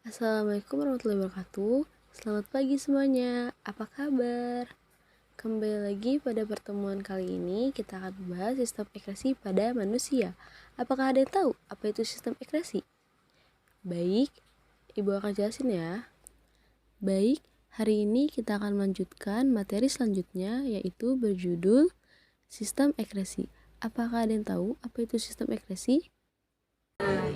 Assalamualaikum warahmatullahi wabarakatuh. Selamat pagi semuanya. Apa kabar? Kembali lagi pada pertemuan kali ini kita akan membahas sistem ekskresi pada manusia. Apakah ada yang tahu apa itu sistem ekskresi? Baik, Ibu akan jelasin ya. Baik, hari ini kita akan melanjutkan materi selanjutnya yaitu berjudul sistem ekskresi. Apakah ada yang tahu apa itu sistem ekskresi?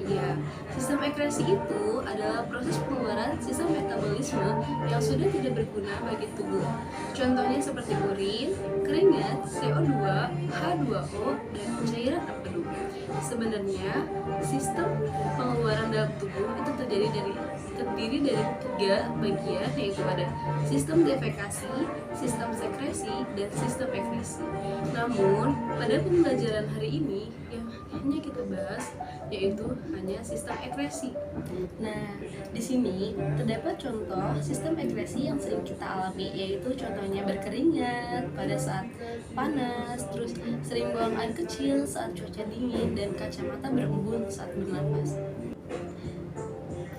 Iya, sistem ekskresi itu adalah proses pengeluaran sistem metabolisme yang sudah tidak berguna bagi tubuh. Contohnya seperti urin, keringat, CO2, H2O, dan cairan empedu. Sebenarnya, sistem pengeluaran dalam tubuh itu terdiri dari tiga bagian, yaitu ada sistem defekasi, sistem sekresi, dan sistem ekskresi. Namun, pada pembelajaran hari ini yang hanya kita bahas yaitu hanya sistem ekskresi. Nah, di sini terdapat contoh sistem ekskresi yang sering kita alami, yaitu contohnya berkeringat pada saat panas, terus sering buang air kecil saat cuaca dingin, dan kacamata berembun saat bernapas.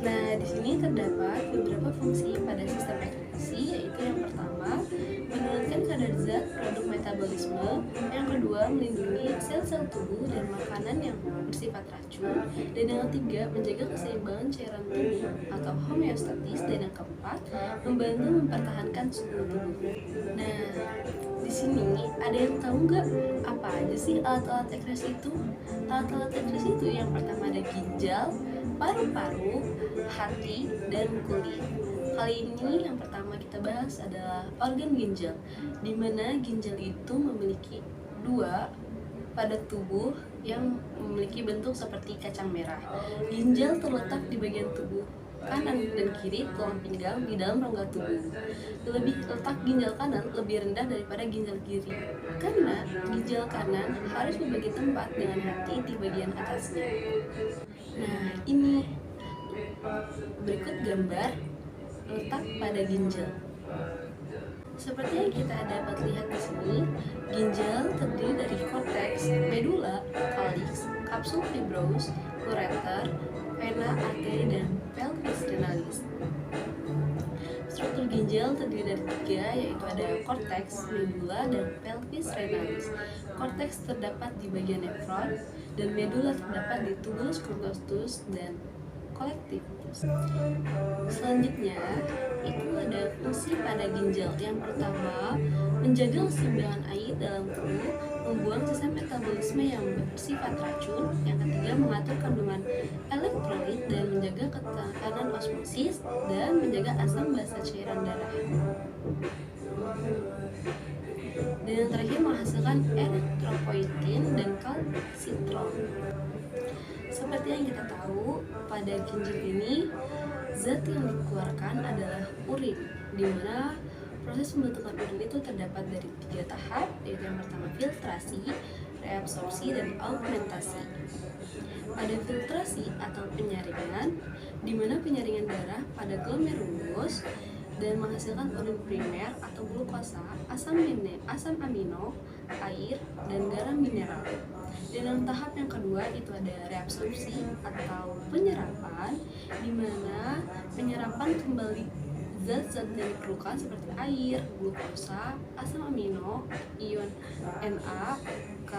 Nah, di sini terdapat beberapa fungsi pada sistem ekskresi, yaitu yang pertama, menurunkan kadar zat produk metabolisme, yang kedua, melindungi sel-sel tubuh dan makanan yang bersifat racun, dan yang ketiga, menjaga keseimbangan cairan tubuh atau homeostatis, dan yang keempat, membantu mempertahankan suhu tubuh. Nah, di sini ada yang tahu nggak apa aja sih alat-alat ekskresi itu? Alat-alat ekskresi itu yang pertama ada ginjal, paru-paru, hati, dan kulit. Kali ini yang pertama kita bahas adalah organ ginjal, di mana ginjal itu memiliki dua pada tubuh yang memiliki bentuk seperti kacang merah. Ginjal terletak di bagian tubuh kanan dan kiri tulang pinggang di dalam rongga tubuh. Letak ginjal kanan lebih rendah daripada ginjal kiri, karena ginjal kanan harus berbagi tempat dengan hati di bagian atasnya. Nah, ini berikut gambar letak pada ginjal. Seperti yang kita dapat lihat di sini, ginjal terdiri dari korteks, medula, calyx, kapsul fibros, ureter, vena, arteri, dan pelvis renalis. Struktur ginjal terdiri dari tiga, yaitu ada korteks, medula, dan pelvis renalis. Korteks terdapat di bagian nefron, dan medula terdapat di tubulus congestus dan kolektivitas. Selanjutnya, itu ada fungsi pada ginjal. Yang pertama, menjaga keseimbangan air dalam tubuh, membuang sisa metabolisme yang bersifat racun. Yang ketiga, mengatur kandungan elektrolit dan menjaga ketahanan osmosis, dan menjaga asam basa cairan darah. Dan yang terakhir, menghasilkan eritropoietin dan kalsitron. Seperti yang kita tahu, pada ginjal ini zat yang dikeluarkan adalah urin, di mana proses pembentukan urin itu terdapat dari tiga tahap, yaitu yang pertama filtrasi, reabsorpsi, dan augmentasi. Pada filtrasi atau penyaringan, di mana penyaringan darah pada glomerulus dan menghasilkan urin primer atau glukosa, asam amino, air, dan garam mineral. Dan yang tahap yang kedua itu ada reabsorpsi atau penyerapan, di mana penyerapan kembali zat-zat yang diperlukan seperti air, glukosa, asam amino, ion Na, K,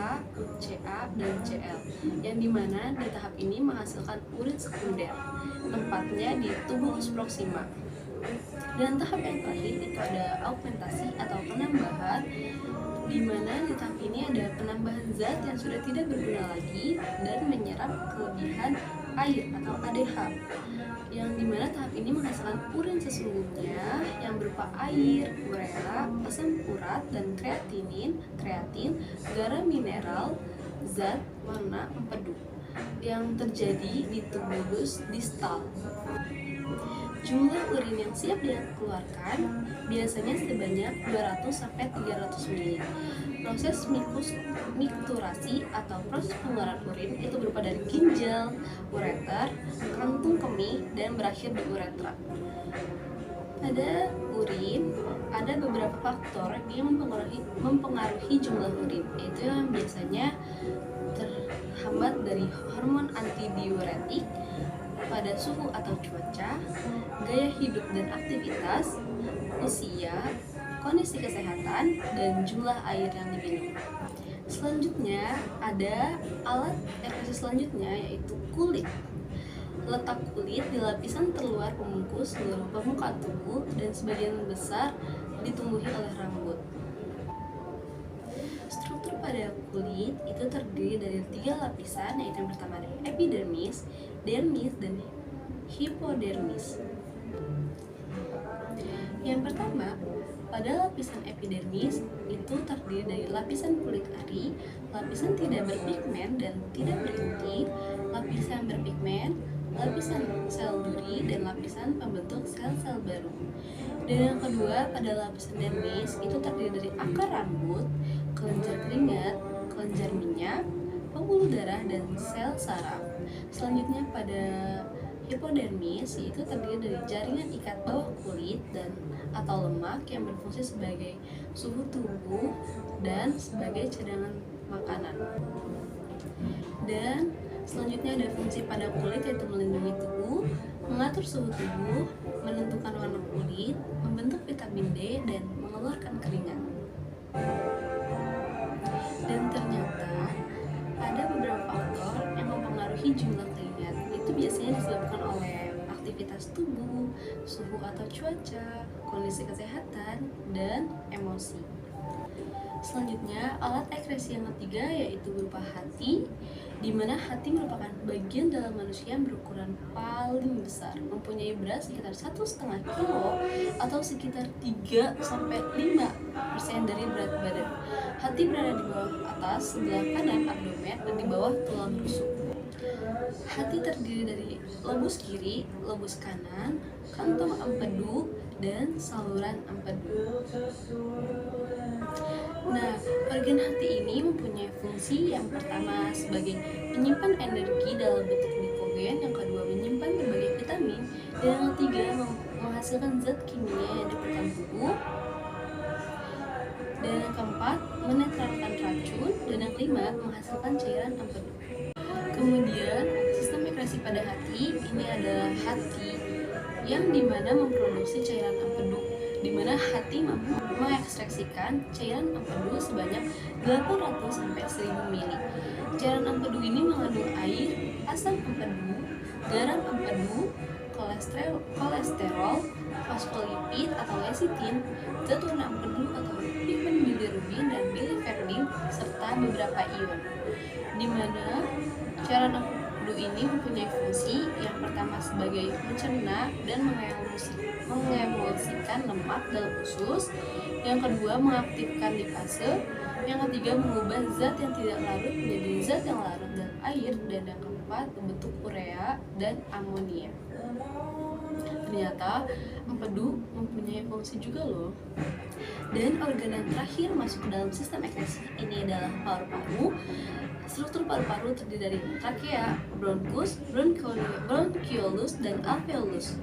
Ca, dan Cl, yang dimana di tahap ini menghasilkan urin sekunder, tempatnya di tubulus proxima. Dan tahap yang terakhir itu ada augmentasi atau penambahan, di mana di tahap ini ada penambahan zat yang sudah tidak berguna lagi dan menyerap kelebihan air atau ADH, yang dimana tahap ini menghasilkan urin sesungguhnya yang berupa air, urea, asam urat, dan kreatin, garam mineral, zat warna empedu yang terjadi di tubulus distal. Jumlah urin yang siap dikeluarkan biasanya sebanyak 200-300 ml. Proses mikturasi atau proses pengeluaran urin itu berupa dari ginjal, ureter, kantung kemih, dan berakhir di uretra. Pada urin, ada beberapa faktor yang mempengaruhi jumlah urin, yaitu yang biasanya terhambat dari hormon antidiuretik, pada suhu atau cuaca, gaya hidup dan aktivitas, usia, kondisi kesehatan, dan jumlah air yang diminum. Selanjutnya ada alat ekspresi selanjutnya, yaitu kulit. Letak kulit di lapisan terluar pembungkus seluruh permukaan tubuh dan sebagian besar ditumbuhi oleh rambut. Struktur pada kulit itu terdiri dari 3 lapisan, yaitu yang pertama ada epidermis, dermis, dan hipodermis. Yang pertama, pada lapisan epidermis itu terdiri dari lapisan kulit ari, lapisan tidak berpigmen dan tidak berinti, lapisan berpigmen, lapisan sel duri, dan lapisan pembentuk sel-sel baru. Dan yang kedua, pada lapisan dermis itu terdiri dari akar rambut, kelenjar keringat, kelenjar minyak, pembuluh darah, dan sel saraf. Selanjutnya pada hipodermis itu terdiri dari jaringan ikat bawah kulit dan atau lemak yang berfungsi sebagai suhu tubuh dan sebagai cadangan makanan. Dan selanjutnya ada fungsi pada kulit, yaitu melindungi tubuh, mengatur suhu tubuh, menentukan warna kulit, membentuk vitamin D, dan mengeluarkan keringat. Dan ternyata ada beberapa faktor yang mempengaruhi jumlah keringat. Itu biasanya disebabkan oleh aktivitas tubuh, suhu atau cuaca, kondisi kesehatan, dan emosi. Selanjutnya, alat ekspresi yang ketiga yaitu berupa hati, di mana hati merupakan bagian dalam manusia yang berukuran paling besar, mempunyai berat sekitar 1,5 kilo atau sekitar 3-5% dari berat badan. Hati berada di bawah atas sebelah kanan abdomen dan di bawah tulang rusuk. Hati terdiri dari lobus kiri, lobus kanan, kantong empedu, dan saluran empedu. Nah, organ hati ini mempunyai fungsi yang pertama sebagai penyimpan energi dalam bentuk glikogen, yang kedua menyimpan berbagai vitamin, dan yang ketiga menghasilkan zat kimia yang diperlukan tubuh, dan yang keempat menetralkan racun, dan yang kelima menghasilkan cairan empedu. Kemudian sistem ekskresi pada hati ini adalah hati yang dimana memproduksi cairan empedu, di mana hati mampu mengekstraksikan cairan empedu sebanyak 800-1000 ml. Cairan empedu ini mengandung air, asam empedu, garam empedu, kolesterol, fosfolipid atau lecitin, zat warna empedu atau pigmen bilirubin dan biliverdin, serta beberapa ion. Di mana cairan empedu ini mempunyai fungsi yang pertama sebagai mencerna dan mengemulsikan lemak dalam usus, yang kedua mengaktifkan lipase, yang ketiga mengubah zat yang tidak larut menjadi zat yang larut dalam air, dan yang keempat membentuk urea dan amonia. Ternyata empedu mempunyai fungsi juga loh. Dan organ yang terakhir masuk ke dalam sistem ekskresi ini adalah paru-paru. Struktur paru-paru terdiri dari trakea, bronkus, bronchiolus, dan alveolus.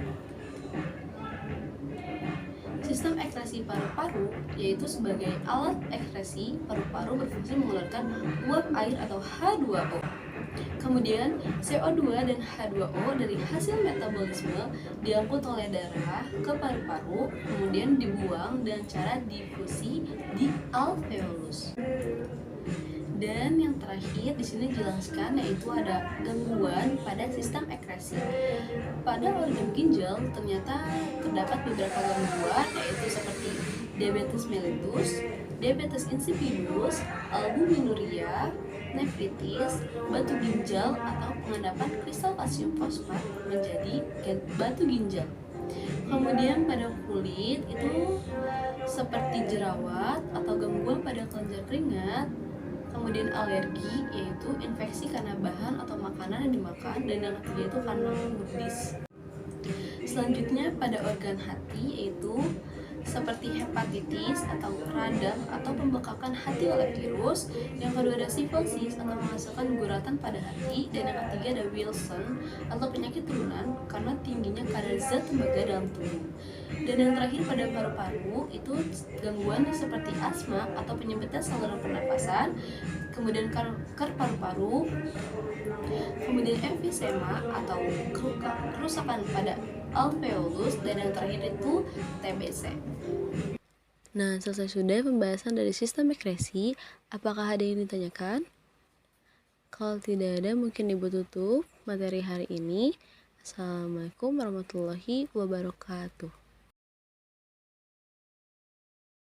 Sistem ekskresi paru-paru yaitu sebagai alat ekskresi, paru-paru berfungsi mengeluarkan uap air atau H2O. Kemudian CO2 dan H2O dari hasil metabolisme diangkut oleh darah ke paru-paru, kemudian dibuang dengan cara difusi di alveolus. Dan yang terakhir di sini dijelaskan yaitu ada gangguan pada sistem ekskresi. Pada organ ginjal ternyata terdapat beberapa gangguan, yaitu seperti diabetes mellitus, diabetes insipidus, albuminuria, nefritis, batu ginjal atau pengendapan kristal kalsium fosfat menjadi batu ginjal. Kemudian pada kulit itu seperti jerawat atau gangguan pada kelenjar keringat. Kemudian alergi, yaitu infeksi karena bahan atau makanan yang dimakan, dan yang ketiga itu karena kudis. Selanjutnya pada organ hati, yaitu seperti hepatitis atau radang atau pembekakan hati oleh virus. Yang kedua ada sifosis atau menghasilkan guratan pada hati. Dan yang ketiga ada Wilson atau penyakit turunan karena tingginya kadar zat tembaga dalam tubuh. Dan yang terakhir pada paru-paru itu gangguan seperti asma atau penyempitan saluran pernapasan, kemudian kanker paru-paru, kemudian emfisema atau kerusakan pada alveolus, dan yang terakhir itu TBC. Nah, selesai sudah pembahasan dari sistem ekskresi. Apakah ada yang ditanyakan? Kalau tidak ada, mungkin Ibu tutup materi hari ini. Assalamualaikum warahmatullahi wabarakatuh.